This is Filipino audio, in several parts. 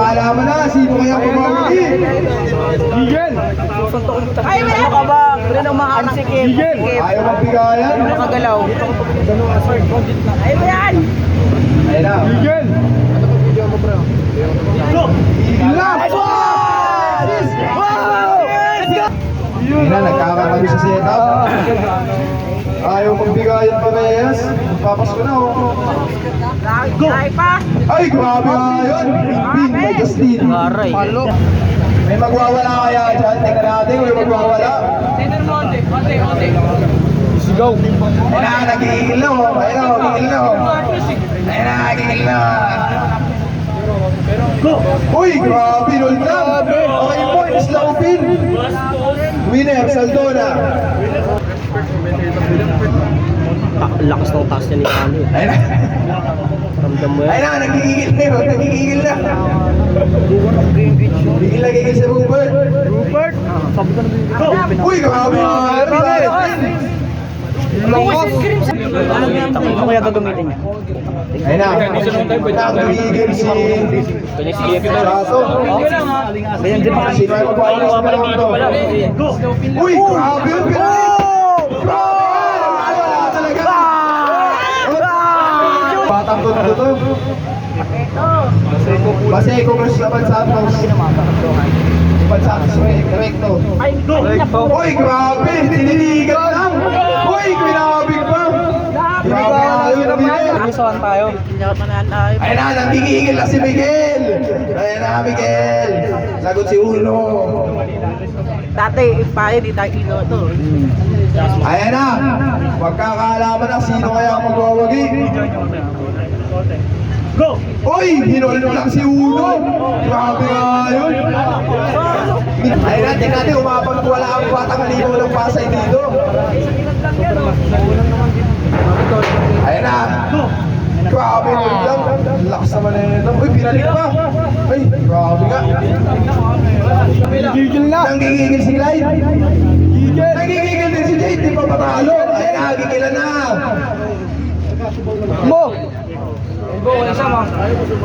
Magkakaalaman na, sino kaya bumabagi? Gigel! Ay, ano ka ba? Wala nang makasikip. Ayaw magbigayan. Nakagalaw. Ay, ba yan? Ayun na. Gigel! Tigil na! Ayun na, nagkakakalo sa setup. Ayaw magbigayan pa Reyes. Papasko na oh. Go! Ay pa! Ay, grabe nga yun! Bing by Justin. Aray. May magwawala kaya dyan? Tingnan natin, may magwawala. Sigaw! Ayun na, nagigil na oh. Ayun na, nagigil na oh. Ayun na, nagigil na. Uy, grabe nun na. Okay po, isla upin. Winner, Saldona. Lakas ng taas niya ni Kali. Ayun na. Ramdam mo Ayun yan. na, nagigigil na yun. Nagigigil na. Gigil na gigil sa Rupert. Rupert! Sabi ka na Uy, grabe nga. Ano kaya gagamitin niya? Ayun na. Nagigigil si Chato. Ganyan din pa. Sino ay magwawalis na lang ito? Uy, grabe yun. Wala talaga. Batang to. Baseco versus Laban Santos. Laban Santos, correcto. Uy, grabe. Tiniligan lang. Uy, kinabig pa. Grabe ayun na Miguel. Saan tayo? Ayun na, nagigigil na si Miguel. Ayun na, Miguel. Lagot si Uno. Dati, pae, di tayo ino to. Ayan na, magkakaalaman na sino kaya ang magwawagi. Go! Uy, hinulog lang si Uno. Grabe nga yun. Ayun na, tingnan natin, umapagwala ang batang libo ng Pasay dito. Ayun na. Grabe nun lang. Lakas naman na yun. Uy, pinalik pa. Ay, grabe nga. Gigil na! Nanggigigil si Clyde. Gigil! Nagigigil din si Jade, di pa matalo. Ayun na, gigilan na. Mo!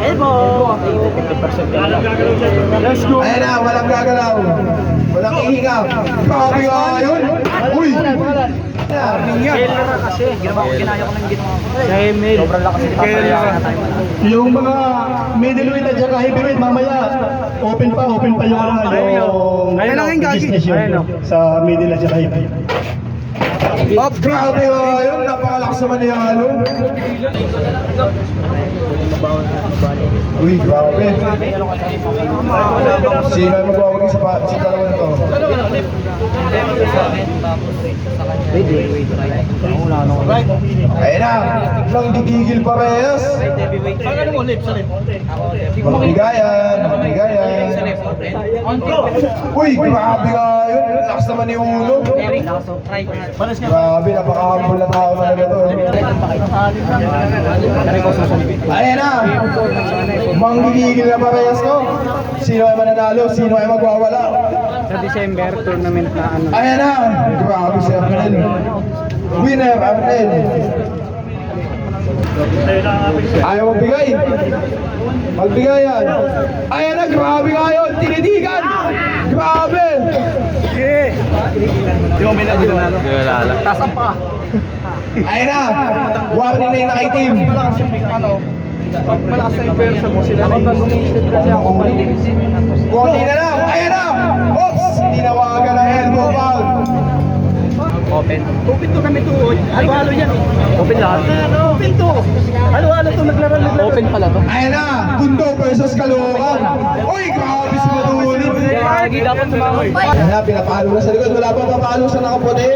Elbow! Let's go! Ayun na, walang gagalaw. Walang ihinga. Grabe nga yun. Uy! Kailan kasi, ginawa ko ginaya ko ng ginawa ko. Sa Emil. Sobrang lakas nito. Yung mga middleweight at saka heavyweight mamaya open pa yung business yun sa middle at saka heavyweight. Oh, grabe nga yun. Napakalakas naman niya ano. Uy, grabe. Sino ay magwawagi sa dalawa na to? Ayun na, nang gigigil pa Reyes. Magbigayan. Uy, grabe nga yun. Lakas naman ni Uno. Grabe, napaka-humble na tao talaga to. Ayan na, manggigigil na Reyes ko. Sino ay mananalo, sino ay magwawala. Sa December, tournament na ano. Ayan na, grabe si Arnel. Winner, Arnel. Ayaw magbigay. Magbigayan. Ayan na, grabe nga yun. Tinidigan. Grabe. Di mo dito na. Tasan pa. Ayan na, warning na yung naka-team. Pag malakas na yung persa mo, sila na Konti na lang. Ayan na. Oops, tinawagan ng elbow foul. Open. Open to kami to. Halo-halo yan. Open lahat. Open to. Halo-halo to. Naglaro. Open pala to. Ayan na, Tundo versus Caloocan. Uy, grabe si Matulit. Lagi dapat sumama. Ayan na, pinapalo na sa likod. Wala pang papalo sa nakaputi.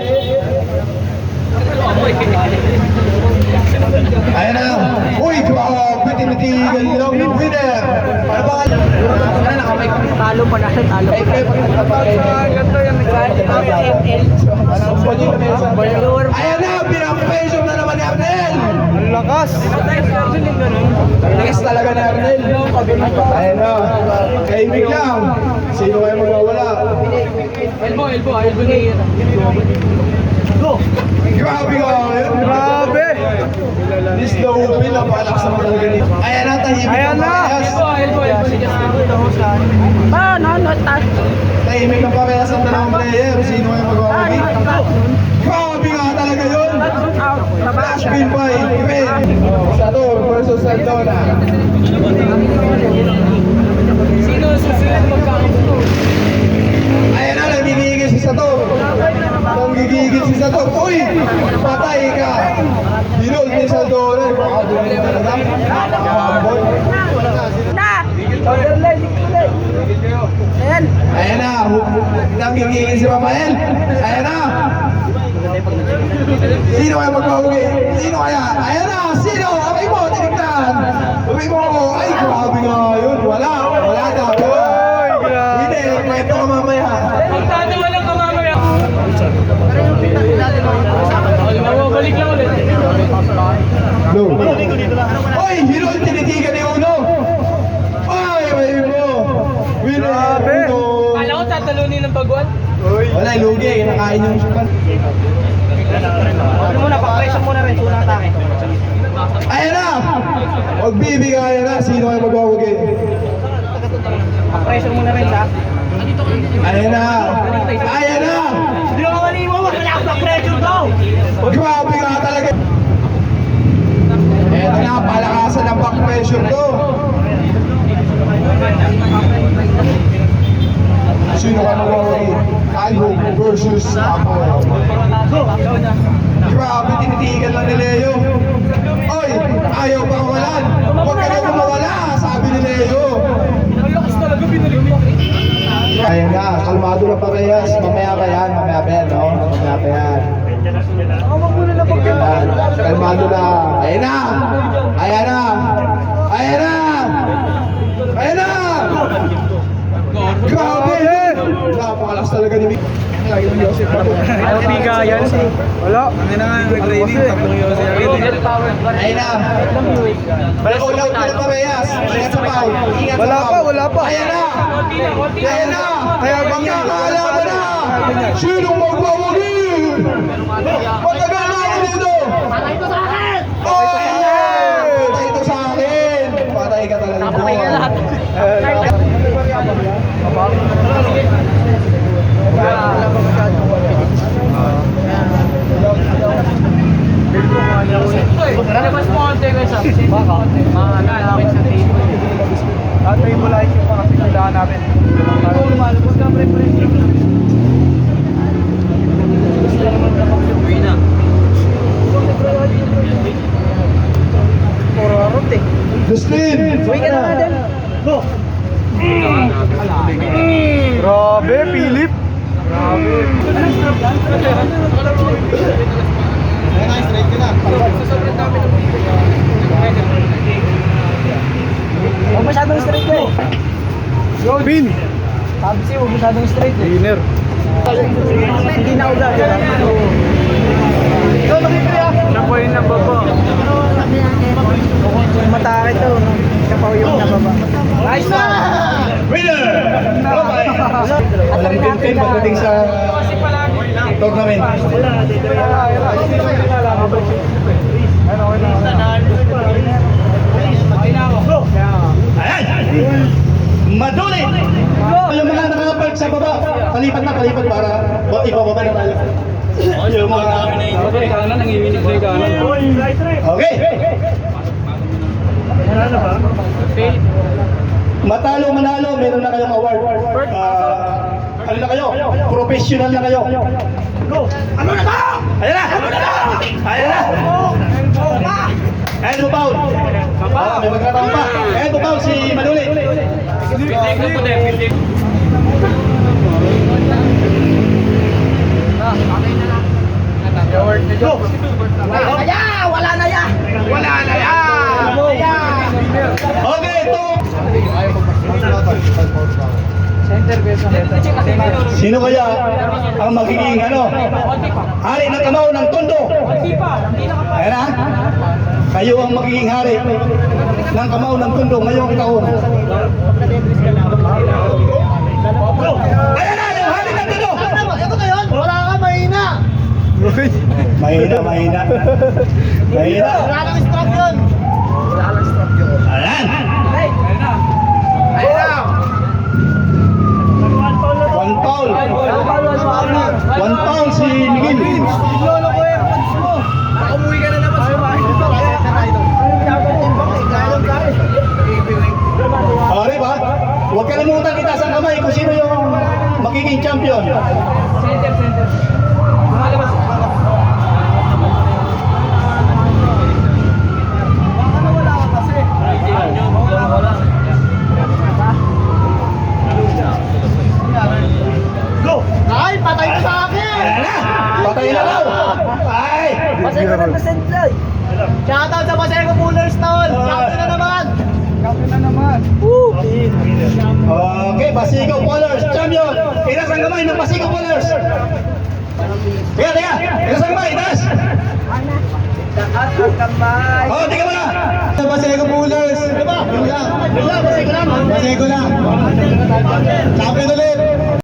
Ayan na. Uy, grabe, tinitigan lang. Winner. Ano ba? Talo pa na. Talo pa na. Ganto yan. Ayan na, pinapensyon na naman ni Arnel. Ang lakas. Lakas talaga ni Arnel. Ayan na. Kaibig lang. Sino kayo magwawala? Elbow ni Go. Grabe ka. Grabe. This low pin, napakalakas naman talaga nito. Ayan na, tahimik Ayan ang na. Reyes. Elbow ni Justin. Tahimik ng parehas ang dalawang player. Sino yung mag-awagi? Grabe nga talaga yun! Flash pin by Gwen. Sator versus Saldona. Sino susunod magkakabuto? Ayan na, nagigigil si Sator. Nagigigil si Sator. Uy! Patay ka! Binol ni Saldona. Baka doon talaga. Nakabol. Ayan na, nagigigil si Rafael. Ayan na. Sino kaya magpahugi? Sino kaya? Ayan na, sino? Abay mo, tinignan. Abay mo, ay grabe nga yun. Wala daw. Hindi, kwento ka mamaya. Magtatawa lang ka mamaya. Balik lang ulit. Blue. Oy, hero, tinitigan ni Uno. Ay, abay mo. Winner, Uno. Kala ko tatalunin ng baguan. Wala, lugi. Nakain yung sukan. Ano muna, pa-pressure muna rin. Unang atake. Ayan na! Magbibigayan na. Sino kayo magwawagi? Pa-pressure muna rin sa. Ayan na! Ayan na! Hindi ako malimu, wala akong pa-pressure daw. Grabe nga talaga! Eto na, palakasan ng back pressure to. Sino kayo magwawagi? Alho versus Apo. Grabe, tinitigan lang ni Leo. Oy, ayaw pa kawalan. Huwag ka na mawala, sabi ni Leo. Ang lakas talaga, binalik mo. Ayan na, kalmado na parehas. Mamaya pa yan, no? Mamaya pa yan. Ako muna na Ayan, kalmado na. Ayan na! Ayan na! Ayan na! Ayan na! Grabe! Napakalakas talaga ni Mick. bigayan. Wala. Ang ina nga, nag-training. Tatlong yun siya. Ayun na. All out na parehas. Ingat sa foul. Ingat sa foul. Wala pa. Ayan na. Ayan na. Kaya magkakaalaman na. Sinong magwawagi? Matagal na ako dito. Patay ito sa akin. Patay ito sa akin. Patay ka talaga. Patay ka lahat. Labas mo konti guys. Baka? Mga sa table. Tatay mo like yung mga pinulahan namin. Lumalabas ka pre-pre. Uwi na. Puro arot eh. Justin. Uwi ka na nga din. Go! Grabe, Philip. Grabe. Huwag masyadong straight eh. Pin. Sabi siya, huwag masyadong straight eh. Winner. Hindi na uga. Ikaw mag-ipiya. Siya po yung nababa. Matake to. Siya pa yung nababa. Nice na! Winner! Alam din kayo pagdating sa tournament. Ayan! Maduli! Yung mga nakapark sa baba, palipat para ibababa na tayo. Yung mga... Kanan, nangiwinig na yung kanan. Okay! Matalo, manalo, meron na kayong award. Ano na kayo? Professional na kayo. Go! Ano na ba? Ayan na! Ano na ba? Ayan na! Ayan mo, Paul. May magkataon pa. Ayan mo, Paul, si Manuli. Go! Wala na ya! Okay, ito. Center beso. Sino kaya ang magiging hari ng Kamao ng Tondo? Ayan na. Kayo ang magiging hari ng Kamao ng Tondo ngayong taon. Ayan na, yung hari ng Tondo. Wala ka, mahina! Mahina. Wala kang strap yun! Ayan. Ayun na! champion. Center. Lumalabas. Go! Ay, patay ka sa akin! Ayan na! Patay na daw! Ay! Pasay ka na present Joy. Shoutout sa Pasay ko Pullers Town. Champion na naman. Woo! Okay, Basigo Pullers, champion! Itas ang kamay ng Basigo Pullers! Teka! Itas ang kamay, itas! Oh, tika mo na! Basigo Pullers. Yun lang. Basigo lang! Basigo lang.